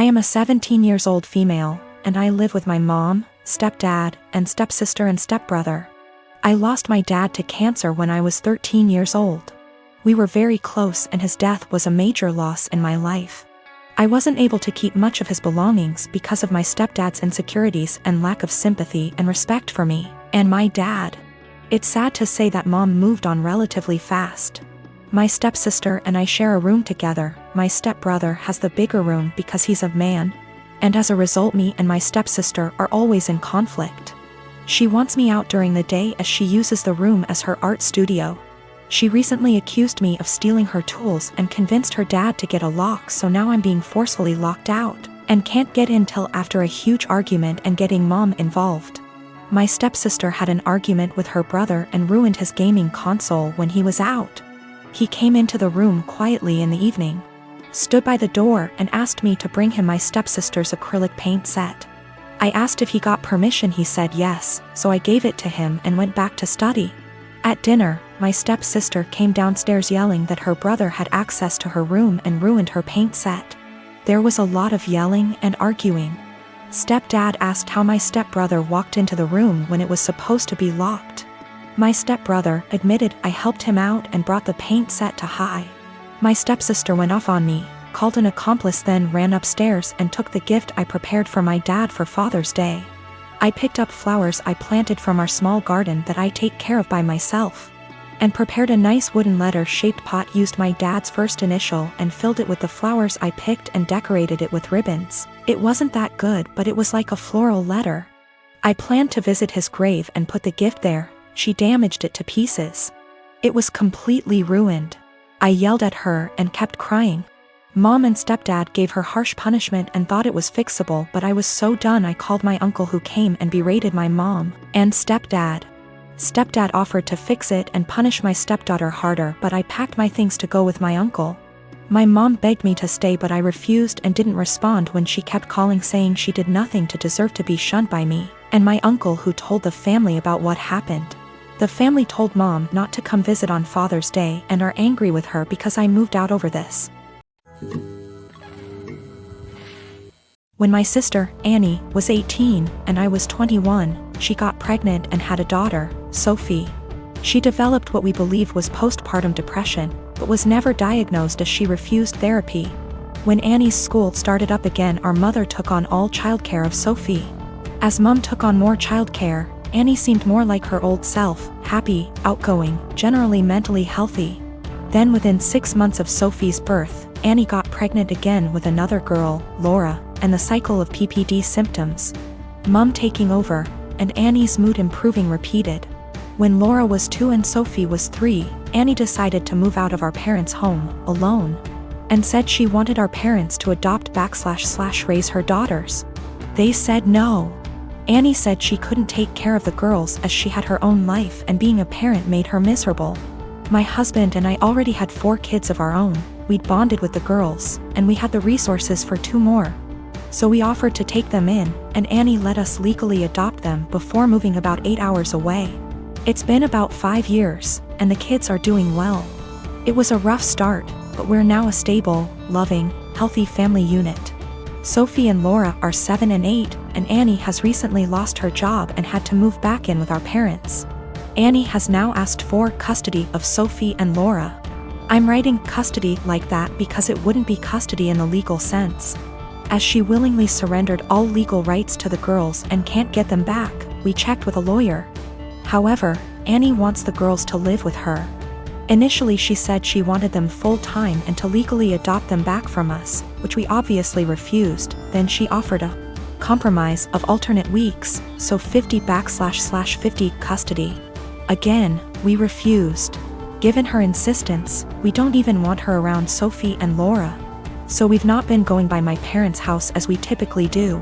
I am a 17 years old female, and I live with my mom, stepdad, and stepsister and stepbrother. I lost my dad to cancer when I was 13 years old. We were very close and his death was a major loss in my life. I wasn't able to keep much of his belongings because of my stepdad's insecurities and lack of sympathy and respect for me, and my dad. It's sad to say that mom moved on relatively fast. My stepsister and I share a room together. My stepbrother has the bigger room because he's a man, and as a result me and my stepsister are always in conflict. She wants me out during the day as she uses the room as her art studio. She recently accused me of stealing her tools and convinced her dad to get a lock, so now I'm being forcefully locked out and can't get in till after a huge argument and getting mom involved. My stepsister had an argument with her brother and ruined his gaming console when he was out. He came into the room quietly in the evening, stood by the door and asked me to bring him my stepsister's acrylic paint set. I asked if he got permission. He said yes, so I gave it to him and went back to study. At dinner, my stepsister came downstairs yelling that her brother had access to her room and ruined her paint set. There was a lot of yelling and arguing. Stepdad asked how my stepbrother walked into the room when it was supposed to be locked. My stepbrother admitted I helped him out and brought the paint set to high. My stepsister went off on me, called an accomplice, then ran upstairs and took the gift I prepared for my dad for Father's Day. I picked up flowers I planted from our small garden that I take care of by myself, and prepared a nice wooden letter-shaped pot, used my dad's first initial and filled it with the flowers I picked and decorated it with ribbons. It wasn't that good, but it was like a floral letter. I planned to visit his grave and put the gift there. She damaged it to pieces. It was completely ruined. I yelled at her and kept crying. Mom and stepdad gave her harsh punishment and thought it was fixable, but I was so done I called my uncle, who came and berated my mom and stepdad. Stepdad offered to fix it and punish my stepdaughter harder, but I packed my things to go with my uncle. My mom begged me to stay, but I refused and didn't respond when she kept calling, saying she did nothing to deserve to be shunned by me and my uncle, who told the family about what happened. The family told mom not to come visit on Father's Day and are angry with her because I moved out over this. When my sister, Annie, was 18 and I was 21, she got pregnant and had a daughter, Sophie. She developed what we believe was postpartum depression, but was never diagnosed as she refused therapy. When Annie's school started up again, our mother took on all childcare of Sophie. As mom took on more childcare, Annie seemed more like her old self, happy, outgoing, generally mentally healthy. Then within 6 months of Sophie's birth, Annie got pregnant again with another girl, Laura, and the cycle of PPD symptoms, mom taking over, and Annie's mood improving repeated. When Laura was 2 and Sophie was 3, Annie decided to move out of our parents' home, alone, and said she wanted our parents to adopt/raise her daughters. They said no. Annie said she couldn't take care of the girls as she had her own life and being a parent made her miserable. My husband and I already had 4 kids of our own. We'd bonded with the girls, and we had the resources for 2 more. So we offered to take them in, and Annie let us legally adopt them before moving about 8 hours away. It's been about 5 years, and the kids are doing well. It was a rough start, but we're now a stable, loving, healthy family unit. Sophie and Laura are 7 and 8, and Annie has recently lost her job and had to move back in with our parents. Annie has now asked for custody of Sophie and Laura. I'm writing custody like that because it wouldn't be custody in the legal sense, as she willingly surrendered all legal rights to the girls and can't get them back. We checked with a lawyer. However, Annie wants the girls to live with her. Initially she said she wanted them full-time and to legally adopt them back from us, which we obviously refused. Then she offered a compromise of alternate weeks, so 50/50 custody. Again, we refused. Given her insistence, we don't even want her around Sophie and Laura. So we've not been going by my parents' house as we typically do.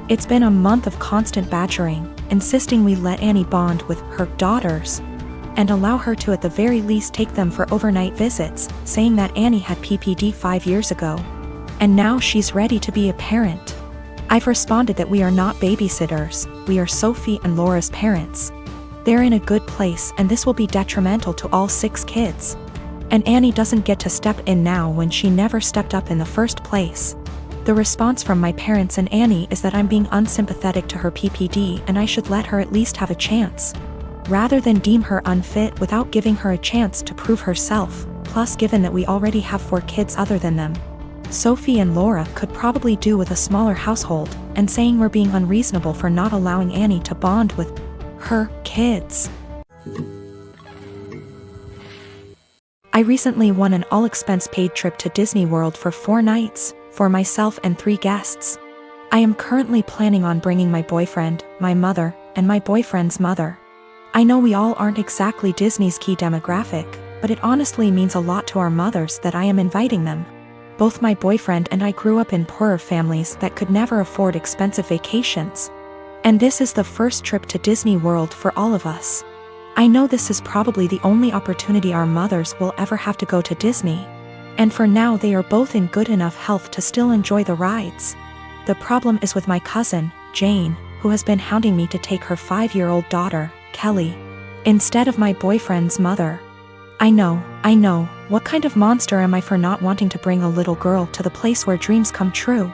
It's been a month of constant badgering, insisting we let Annie bond with her daughters and allow her to at the very least take them for overnight visits, saying that Annie had PPD 5 years ago, and now she's ready to be a parent. I've responded that we are not babysitters, we are Sophie and Laura's parents. They're in a good place and this will be detrimental to all 6 kids. And Annie doesn't get to step in now when she never stepped up in the first place. The response from my parents and Annie is that I'm being unsympathetic to her PPD and I should let her at least have a chance, rather than deem her unfit without giving her a chance to prove herself. Plus, given that we already have 4 kids other than them, Sophie and Laura could probably do with a smaller household, and saying we're being unreasonable for not allowing Annie to bond with her kids. I recently won an all-expense-paid trip to Disney World for 4 nights, for myself and 3 guests. I am currently planning on bringing my boyfriend, my mother, and my boyfriend's mother. I know we all aren't exactly Disney's key demographic, but it honestly means a lot to our mothers that I am inviting them. Both my boyfriend and I grew up in poorer families that could never afford expensive vacations. And this is the first trip to Disney World for all of us. I know this is probably the only opportunity our mothers will ever have to go to Disney. And for now they are both in good enough health to still enjoy the rides. The problem is with my cousin, Jane, who has been hounding me to take her 5-year-old daughter, Kelly, instead of my boyfriend's mother. I know, what kind of monster am I for not wanting to bring a little girl to the place where dreams come true?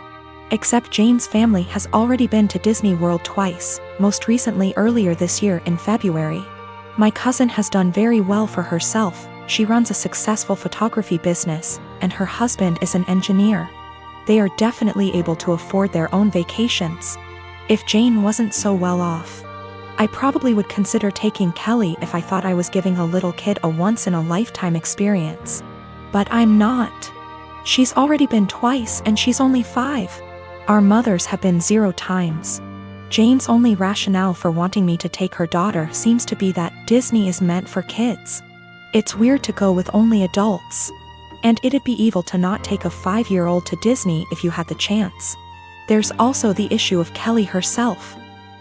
Except Jane's family has already been to Disney World twice, most recently earlier this year in February. My cousin has done very well for herself. She runs a successful photography business, and her husband is an engineer. They are definitely able to afford their own vacations. If Jane wasn't so well off, I probably would consider taking Kelly if I thought I was giving a little kid a once-in-a-lifetime experience. But I'm not. She's already been twice and she's only 5. Our mothers have been 0 times. Jane's only rationale for wanting me to take her daughter seems to be that Disney is meant for kids. It's weird to go with only adults. And it'd be evil to not take a 5-year-old to Disney if you had the chance. There's also the issue of Kelly herself.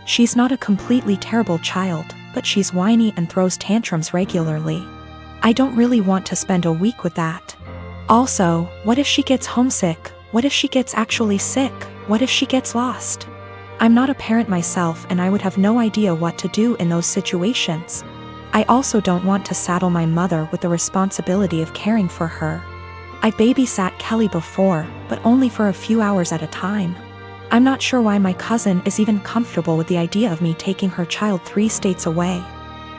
She's not a completely terrible child, but she's whiny and throws tantrums regularly. I don't really want to spend a week with that. Also, what if she gets homesick? What if she gets actually sick? What if she gets lost? I'm not a parent myself and I would have no idea what to do in those situations. I also don't want to saddle my mother with the responsibility of caring for her. I babysat Kelly before, but only for a few hours at a time. I'm not sure why my cousin is even comfortable with the idea of me taking her child 3 states away.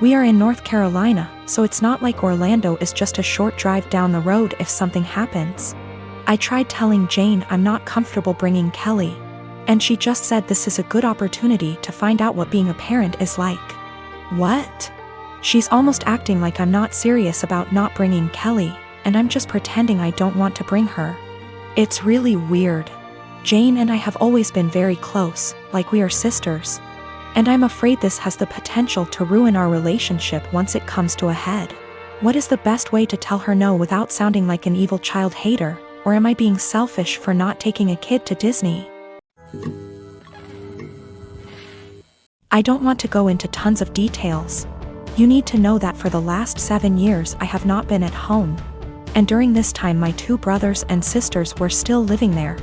We are in North Carolina, so it's not like Orlando is just a short drive down the road if something happens. I tried telling Jane I'm not comfortable bringing Kelly, and she just said this is a good opportunity to find out what being a parent is like. What? She's almost acting like I'm not serious about not bringing Kelly, and I'm just pretending I don't want to bring her. It's really weird. Jane and I have always been very close, like we are sisters. And I'm afraid this has the potential to ruin our relationship once it comes to a head. What is the best way to tell her no without sounding like an evil child hater, or am I being selfish for not taking a kid to Disney? I don't want to go into tons of details. You need to know that for the last 7 years I have not been at home. And during this time my 2 brothers and sisters were still living there.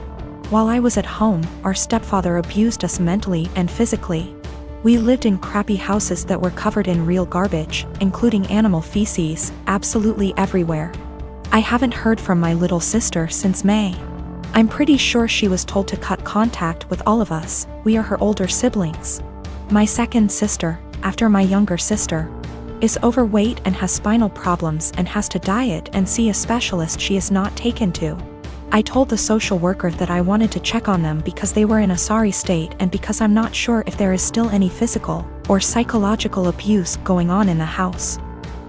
While I was at home, our stepfather abused us mentally and physically. We lived in crappy houses that were covered in real garbage, including animal feces, absolutely everywhere. I haven't heard from my little sister since May. I'm pretty sure she was told to cut contact with all of us. We are her older siblings. My second sister, after my younger sister, is overweight and has spinal problems and has to diet and see a specialist she is not taken to. I told the social worker that I wanted to check on them because they were in a sorry state and because I'm not sure if there is still any physical or psychological abuse going on in the house.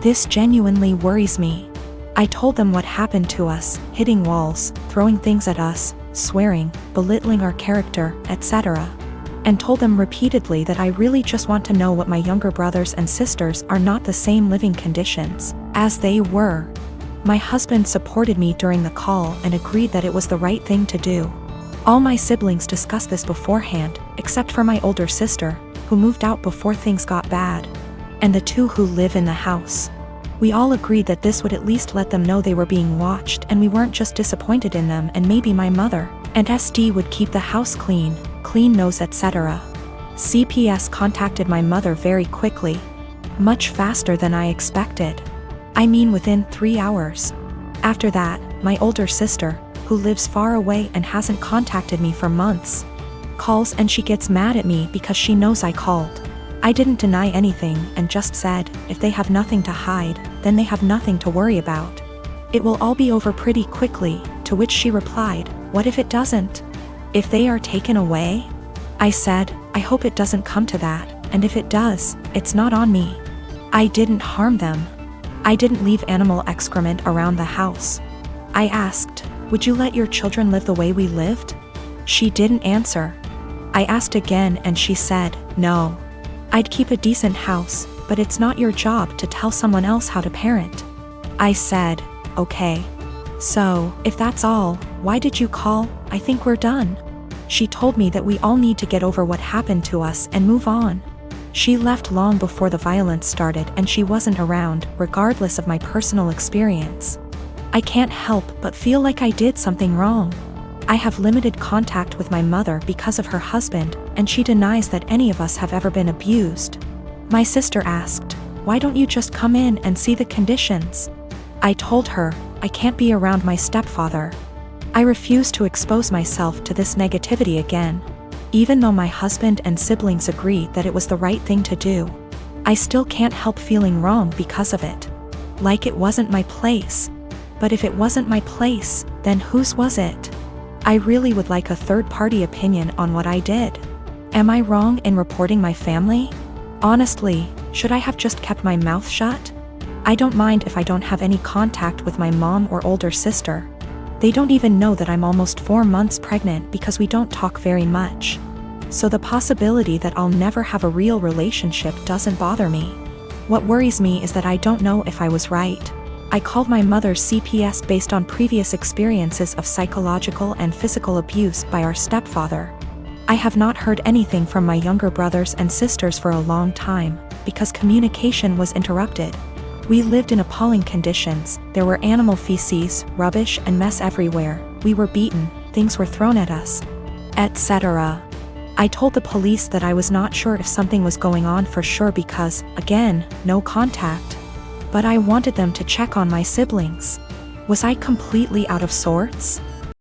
This genuinely worries me. I told them what happened to us, hitting walls, throwing things at us, swearing, belittling our character, etc. And told them repeatedly that I really just want to know what my younger brothers and sisters are not the same living conditions as they were. My husband supported me during the call and agreed that it was the right thing to do. All my siblings discussed this beforehand, except for my older sister, who moved out before things got bad, and the 2 who live in the house. We all agreed that this would at least let them know they were being watched and we weren't just disappointed in them, and maybe my mother and SD would keep the house clean nose, etc. CPS contacted my mother very quickly. Much faster than I expected. I mean within 3 hours. After that, my older sister, who lives far away and hasn't contacted me for months. Calls and she gets mad at me because she knows I called. I didn't deny anything and just said, if they have nothing to hide, then they have nothing to worry about. It will all be over pretty quickly, to which she replied, what if it doesn't? If they are taken away? I said, I hope it doesn't come to that, and if it does, it's not on me. I didn't harm them. I didn't leave animal excrement around the house. I asked, would you let your children live the way we lived? She didn't answer. I asked again and she said, no. I'd keep a decent house, but it's not your job to tell someone else how to parent. I said, okay. So, if that's all, why did you call? I think we're done. She told me that we all need to get over what happened to us and move on. She left long before the violence started and she wasn't around, regardless of my personal experience. I can't help but feel like I did something wrong. I have limited contact with my mother because of her husband, and she denies that any of us have ever been abused. My sister asked, why don't you just come in and see the conditions? I told her, I can't be around my stepfather. I refuse to expose myself to this negativity again. Even though my husband and siblings agree that it was the right thing to do, I still can't help feeling wrong because of it. Like it wasn't my place. But if it wasn't my place, then whose was it? I really would like a third-party opinion on what I did. Am I wrong in reporting my family? Honestly, should I have just kept my mouth shut? I don't mind if I don't have any contact with my mom or older sister. They don't even know that I'm almost 4 months pregnant because we don't talk very much. So the possibility that I'll never have a real relationship doesn't bother me. What worries me is that I don't know if I was right. I called my mother's CPS based on previous experiences of psychological and physical abuse by our stepfather. I have not heard anything from my younger brothers and sisters for a long time, because communication was interrupted. We lived in appalling conditions, there were animal feces, rubbish and mess everywhere, we were beaten, things were thrown at us, etc. I told the police that I was not sure if something was going on for sure because, again, no contact. But I wanted them to check on my siblings. Was I completely out of sorts?